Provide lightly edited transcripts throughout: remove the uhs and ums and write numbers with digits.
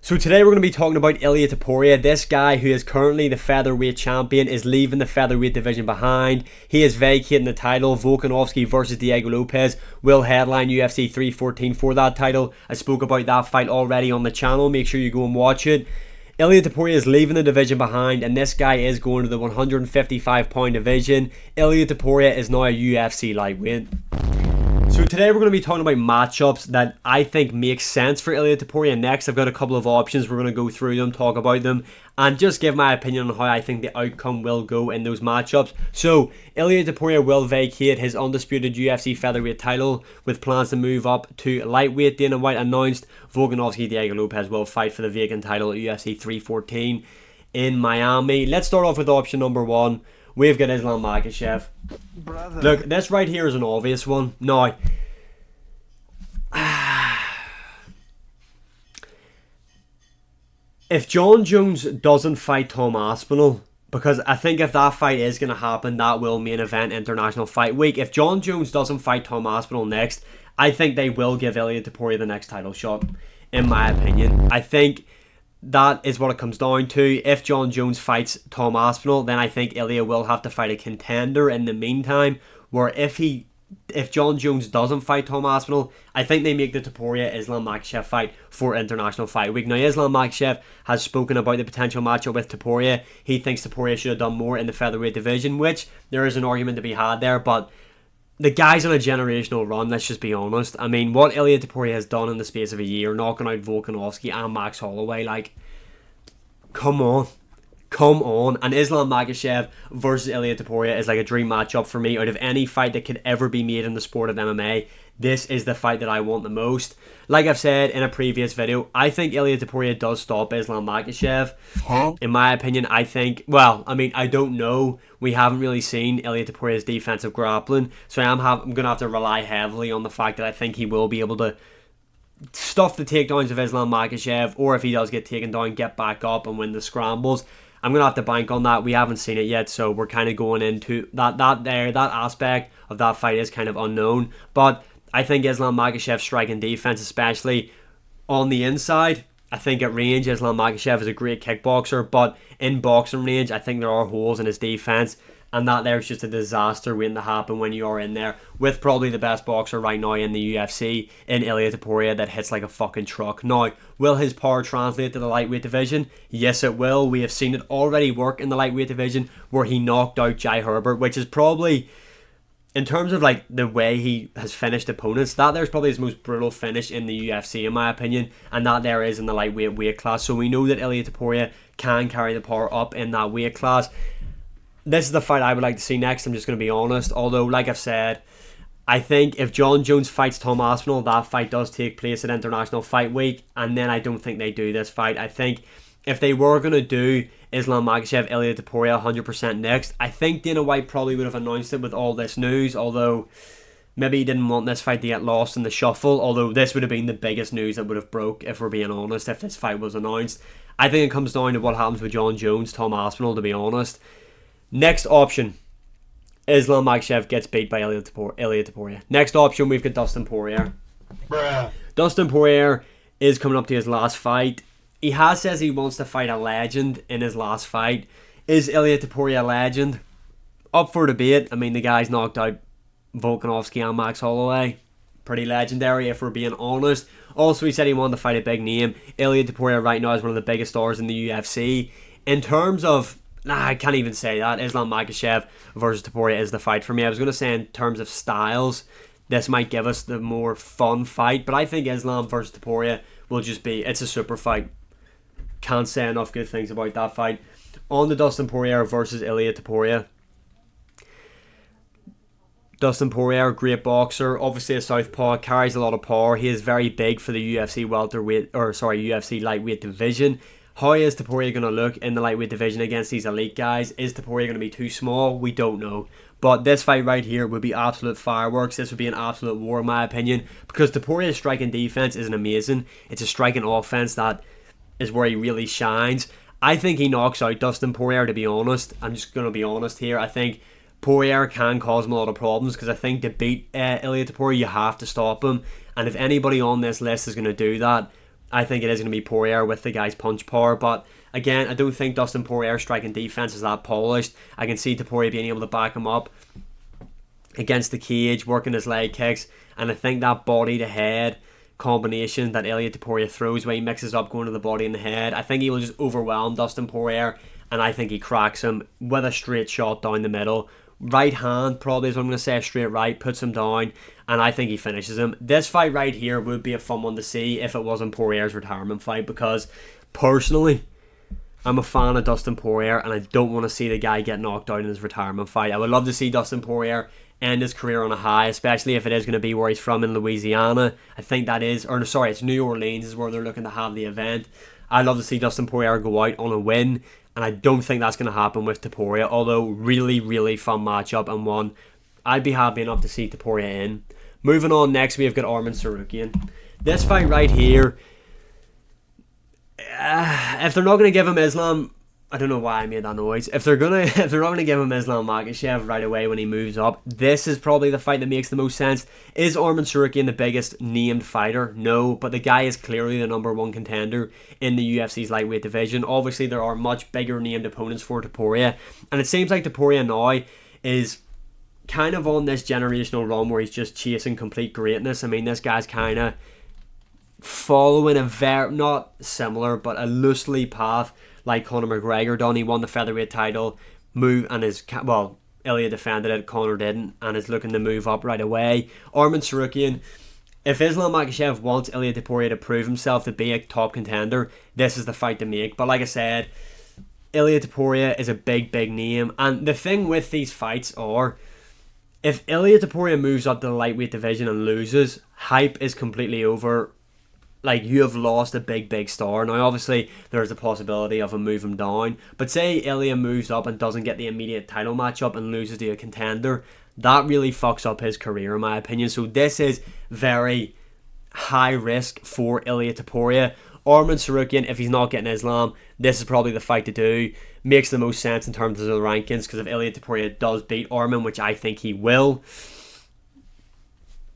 So today we're going to be talking about Ilia Topuria. This guy, who is currently the featherweight champion, is leaving the featherweight division behind. He is vacating the title. Volkanovski versus Diego Lopez will headline UFC 314 for that title. I spoke about that fight already on the channel. Make sure you go and watch it. Ilia Topuria is leaving the division behind, and this guy is going to the 155-pound division. Ilia Topuria is now a UFC lightweight. So today we're going to be talking about matchups that I think make sense for Ilia Topuria. Next, I've got a couple of options. We're going to go through them, talk about them, and just give my opinion on how I think the outcome will go in those matchups. So, Ilia Topuria will vacate his undisputed UFC featherweight title with plans to move up to lightweight. Dana White announced Volkanovski Diego Lopez will fight for the vacant title at UFC 314 in Miami. Let's start off with option number one. We've got Islam Makhachev. Brother. Look, this right here is an obvious one. Now, if John Jones doesn't fight Tom Aspinall, because I think if that fight is going to happen, that will main event International Fight Week. If John Jones doesn't fight Tom Aspinall next, I think they will give Ilia Topuria the next title shot, in my opinion. I think that is what it comes down to. If John Jones fights Tom Aspinall, then I think Ilia will have to fight a contender in the meantime. Where if John Jones doesn't fight Tom Aspinall, I think they make the Topuria-Islam Makhachev fight for International Fight Week. Now, Islam Makhachev has spoken about the potential matchup with Topuria. He thinks Topuria should have done more in the featherweight division, which there is an argument to be had there, but the guy's on a generational run, let's just be honest. I mean, what Ilia Topuria has done in the space of a year, knocking out Volkanovski and Max Holloway, like, come on. And Islam Makhachev versus Ilia Topuria is like a dream matchup for me. Out of any fight that could ever be made in the sport of MMA, this is the fight that I want the most. Like I've said in a previous video, I think Ilia Topuria does stop Islam Makhachev. In my opinion, I think, I don't know. We haven't really seen Ilia Topuria's defensive grappling, so I'm going to have to rely heavily on the fact that I think he will be able to stuff the takedowns of Islam Makhachev, or if he does get taken down, get back up and win the scrambles. I'm going to have to bank on that. We haven't seen it yet, so we're kind of going into that aspect of that fight is kind of unknown. But I think Islam Makhachev's striking defense, especially on the inside, I think at range, Islam Makhachev is a great kickboxer, but in boxing range, I think there are holes in his defense, and that there's just a disaster waiting to happen when you are in there with probably the best boxer right now in the UFC, in Ilia Topuria, that hits like a fucking truck. Now, will his power translate to the lightweight division? Yes, it will. We have seen it already work in the lightweight division where he knocked out Jai Herbert, which is probably, in terms of like the way he has finished opponents, that there's probably his most brutal finish in the UFC, in my opinion, and that there is in the lightweight weight class. So we know that Ilia Topuria can carry the power up in that weight class. This is the fight I would like to see next, I'm just going to be honest. Although, like I've said, I think if John Jones fights Tom Aspinall, that fight does take place at International Fight Week, and then I don't think they do this fight. I think if they were going to do Islam Makhachev, Ilia Topuria 100% next, I think Dana White probably would have announced it with all this news, although maybe he didn't want this fight to get lost in the shuffle, although this would have been the biggest news that would have broke, if we're being honest, if this fight was announced. I think it comes down to what happens with John Jones, Tom Aspinall, to be honest. Next option, Islam Makhachev gets beat by Ilia Topuria. Next option, we've got Dustin Poirier. Bruh. Dustin Poirier is coming up to his last fight. He says he wants to fight a legend in his last fight. Is Ilia Topuria a legend? Up for debate. I mean, the guy's knocked out Volkanovski and Max Holloway. Pretty legendary, if we're being honest. Also, he said he wanted to fight a big name. Ilia Topuria right now is one of the biggest stars in the UFC. In terms of, I can't even say that. Islam Makhachev versus Topuria is the fight for me. I was going to say in terms of styles, this might give us the more fun fight, but I think Islam versus Topuria will just be, it's a super fight. Can't say enough good things about that fight. On to Dustin Poirier versus Ilia Topuria. Dustin Poirier, great boxer, obviously a southpaw, carries a lot of power. He is very big for the UFC UFC lightweight division. How is Topuria going to look in the lightweight division against these elite guys? Is Topuria going to be too small? We don't know. But this fight right here would be absolute fireworks. This would be an absolute war, in my opinion, because Topuria's striking defense isn't amazing. It's a striking offense that is where he really shines. I think he knocks out Dustin Poirier, to be honest. I'm just going to be honest here. I think Poirier can cause him a lot of problems, because I think to beat Ilia Topuria, you have to stop him. And if anybody on this list is going to do that, I think it is going to be Poirier with the guy's punch power. But again, I don't think Dustin Poirier's striking defense is that polished. I can see Topuria being able to back him up against the cage, working his leg kicks, and I think that body to head combination that Ilia Topuria throws, where he mixes up going to the body and the head, I think he will just overwhelm Dustin Poirier, and I think he cracks him with a straight shot down the middle. Right hand probably is what I'm going to say, a straight right, puts him down, and I think he finishes him. This fight right here would be a fun one to see if it wasn't Poirier's retirement fight, because personally, I'm a fan of Dustin Poirier, and I don't want to see the guy get knocked out in his retirement fight. I would love to see Dustin Poirier end his career on a high, especially if it is going to be where he's from in Louisiana. I think that is, or sorry, it's New Orleans is where they're looking to have the event. I'd love to see Dustin Poirier go out on a win, and I don't think that's going to happen with Topuria, although really, really fun matchup and one I'd be happy enough to see Topuria in. Moving on, next we have got Arman Tsarukyan. This fight right here, if they're not going to give him Islam, I don't know why I made that noise. If they're not going to give him Islam Makhachev right away when he moves up, this is probably the fight that makes the most sense. Is Arman Tsarukyan the biggest named fighter? No, but the guy is clearly the number one contender in the UFC's lightweight division. Obviously, there are much bigger named opponents for Topuria, and it seems like Topuria now is kind of on this generational run where he's just chasing complete greatness. I mean, this guy's kind of following a very, not similar, but a loosely path like Conor McGregor done. He won the featherweight title, Ilia defended it, Conor didn't, and is looking to move up right away. Arman Tsarukyan, if Islam Makhachev wants Ilia Topuria to prove himself to be a top contender, this is the fight to make. But like I said, Ilia Topuria is a big, big name, and the thing with these fights are, if Ilia Topuria moves up to the lightweight division and loses, hype is completely over. Like, you have lost a big, big star. Now, obviously, there's a possibility of him moving down. But say Ilia moves up and doesn't get the immediate title matchup and loses to a contender, that really fucks up his career, in my opinion. So this is very high risk for Ilia Topuria. Arman Tsarukyan, if he's not getting Islam, this is probably the fight to do. Makes the most sense in terms of the rankings, because if Ilia Topuria does beat Arman, which I think he will,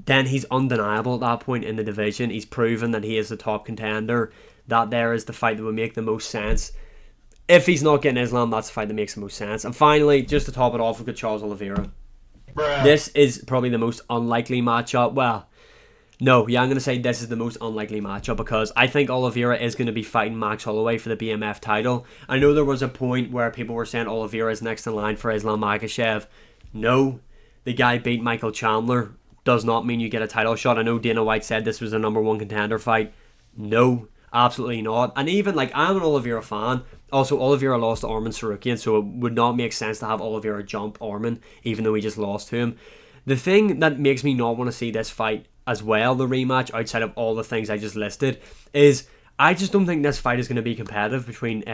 then he's undeniable at that point in the division. He's proven that he is the top contender. That there is the fight that would make the most sense. If he's not getting Islam, that's the fight that makes the most sense. And finally, just to top it off, we've got Charles Oliveira. Bruh. This is probably the most unlikely matchup. Well, no, yeah, I'm going to say this is the most unlikely matchup, because I think Oliveira is going to be fighting Max Holloway for the BMF title. I know there was a point where people were saying Oliveira is next in line for Islam Makhachev. No, the guy beat Michael Chandler. Does not mean you get a title shot. I know Dana White said this was a number one contender fight. No, absolutely not. And even, like, I'm an Oliveira fan. Also, Oliveira lost to Arman Tsarukyan, so it would not make sense to have Oliveira jump Arman, even though he just lost to him. The thing that makes me not want to see this fight as well, the rematch, outside of all the things I just listed, is I just don't think this fight is going to be competitive between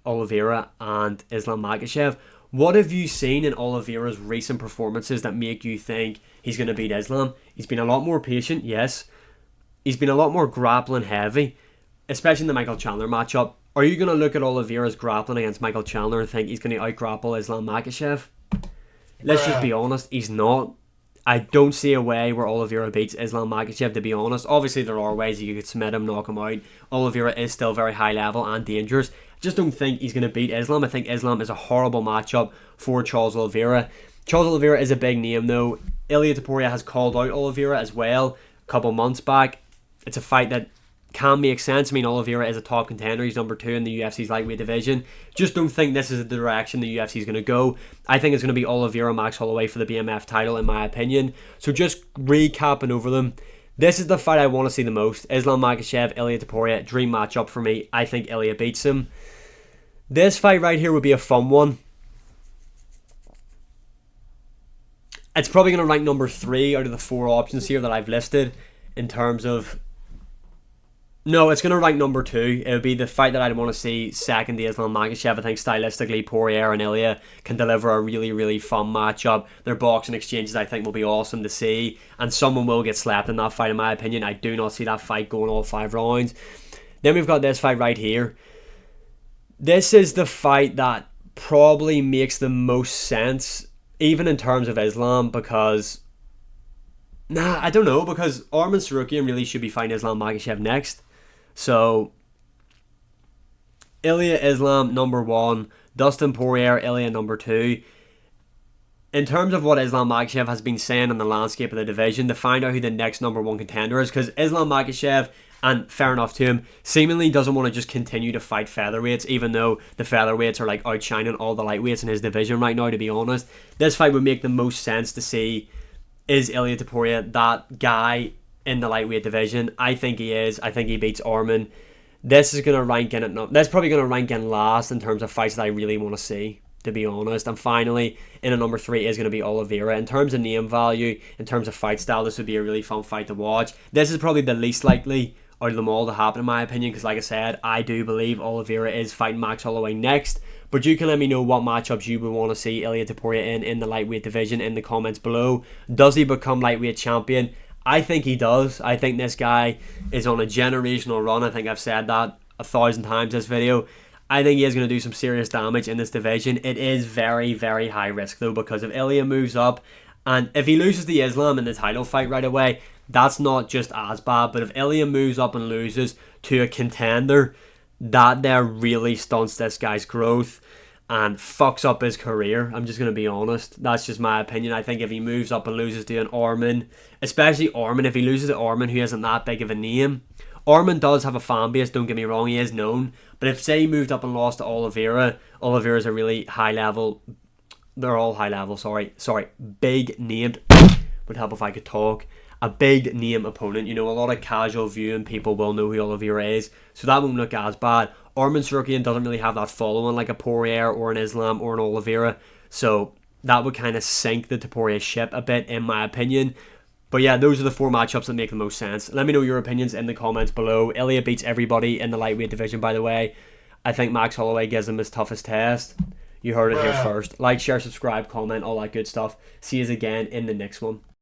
Oliveira and Islam Makhachev. What have you seen in Oliveira's recent performances that make you think he's going to beat Islam? He's been a lot more patient, yes. He's been a lot more grappling heavy, especially in the Michael Chandler matchup. Are you going to look at Oliveira's grappling against Michael Chandler and think he's going to out-grapple Islam Makhachev? Let's just be honest, he's not. I don't see a way where Oliveira beats Islam Makhachev, to be honest. Obviously, there are ways you could submit him, knock him out. Oliveira is still very high level and dangerous. I just don't think he's going to beat Islam. I think Islam is a horrible matchup for Charles Oliveira. Charles Oliveira is a big name, though. Ilia Topuria has called out Oliveira as well a couple months back. It's a fight that can make sense. I mean, Oliveira is a top contender. He's number 2 in the UFC's lightweight division. Just don't think this is the direction the UFC is going to go. I think it's going to be Oliveira, Max Holloway for the BMF title, in my opinion. So just recapping over them, this is the fight I want to see the most. Islam Makhachev, Ilia Topuria, dream matchup for me. I think Ilia beats him. This fight right here would be a fun one. It's probably going to rank number 3 out of the 4 options here that I've listed in terms of... No, it's going to rank number 2. It would be the fight that I'd want to see second to Islam Makhachev. I think stylistically, Poirier and Ilia can deliver a really, really fun matchup. Their boxing exchanges, I think, will be awesome to see. And someone will get slapped in that fight, in my opinion. I do not see that fight going all 5 rounds. Then we've got this fight right here. This is the fight that probably makes the most sense, even in terms of Islam, because... I don't know, because Arman Tsarukyan really should be fighting Islam Makhachev next. So Ilia Islam number 1, Dustin Poirier, Ilia number 2. In terms of what Islam Makhachev has been saying in the landscape of the division, to find out who the next number 1 contender is, because Islam Makhachev, and fair enough to him, seemingly doesn't want to just continue to fight featherweights, even though the featherweights are like outshining all the lightweights in his division right now, to be honest. This fight would make the most sense to see, is Ilia Topuria that guy in the lightweight division? I think he is. I think he beats Arman. This is going to rank in at that's probably going to rank in last in terms of fights that I really want to see, to be honest. And finally, in a number 3 is going to be Oliveira. In terms of name value, in terms of fight style, this would be a really fun fight to watch. This is probably the least likely out of them all to happen, in my opinion, because like I said, I do believe Oliveira is fighting Max Holloway next. But you can let me know what matchups you would want to see Ilia Topuria in the lightweight division in the comments below. Does he become lightweight champion? I think he does. I think this guy is on a generational run. I think I've said that 1,000 times this video. I think he is going to do some serious damage in this division. It is very, very high risk though, because if Ilia moves up, and if he loses to Islam in the title fight right away, that's not just as bad. But if Ilia moves up and loses to a contender, that there really stunts this guy's growth and fucks up his career. I'm just going to be honest. That's just my opinion. I think if he moves up and loses to an Arman, especially Arman, if he loses to Arman, who isn't that big of a name. Arman does have a fan base, don't get me wrong, he is known. But if, say, he moved up and lost to Oliveira, Oliveira's a really high level, they're all high level, sorry, big named, would help if I could talk, a big name opponent. You know, a lot of casual viewing people will know who Oliveira is, so that won't look as bad. Arman Tsarukyan doesn't really have that following like a Poirier or an Islam or an Oliveira, so that would kind of sink the Topuria ship a bit, in my opinion. But yeah, those are the 4 matchups that make the most sense. Let me know your opinions in the comments below. Ilia beats everybody in the lightweight division, by the way. I think Max Holloway gives him his toughest test. You heard it here first. Like, share, subscribe, comment, all that good stuff. See you again in the next one.